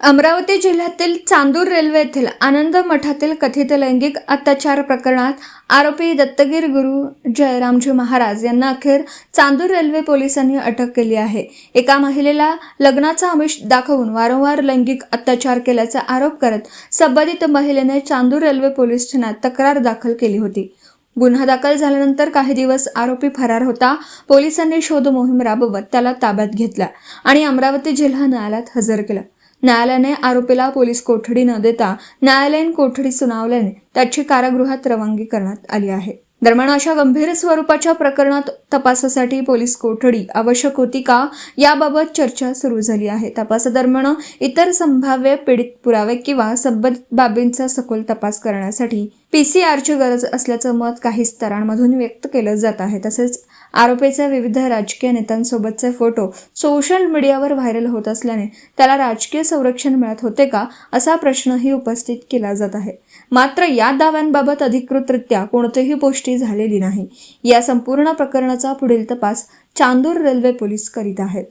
अमरावती जिल्ह्यातील चांदूर रेल्वे येथील आनंद मठातील कथित लैंगिक अत्याचार प्रकरणात आरोपी दत्तगीर गुरु जयरामजी महाराज यांना अखेर चांदूर रेल्वे पोलिसांनी अटक केली आहे। एका महिलेला लग्नाचा आमिष दाखवून वारंवार लैंगिक अत्याचार केल्याचा आरोप करत संबंधित महिलेने चांदूर रेल्वे पोलीस ठाण्यात तक्रार दाखल केली होती। गुन्हा दाखल झाल्यानंतर काही दिवस आरोपी फरार होता। पोलिसांनी शोध मोहीम राबवत त्याला ताब्यात घेतला आणि अमरावती जिल्हा न्यायालयात हजर केलं। न्यायालयाने आरोपीला पोलीस कोठडी न देता न्यायालयीन कोठडी सुनावल्याने त्याची कारागृहात रवानगी करण्यात आली आहे। दरम्यान अशा गंभीर स्वरूपाच्या प्रकरणात तपासासाठी पोलीस कोठडी आवश्यक होती का याबाबत चर्चा सुरू झाली आहे। तपासादरम्यान इतर संभाव्य पीडित पुरावे किंवा संबंधित बाबींचा सखोल तपास करण्यासाठी पीसीआरची गरज असल्याचं मत काही स्तरांमधून व्यक्त केलं जात आहे। तसेच आरोपीचे विविध राजकीय नेत्यांसोबतचे फोटो सोशल मीडियावर व्हायरल होत असल्याने त्याला राजकीय संरक्षण मिळत होते का असा प्रश्नही उपस्थित केला जात आहे। मात्र या दाव्यांबाबत अधिकृतरित्या कोणतीही पुष्टी झालेली नाही। या संपूर्ण प्रकरणाचा पुढील तपास चांदूर रेल्वे पोलीस करीत आहेत।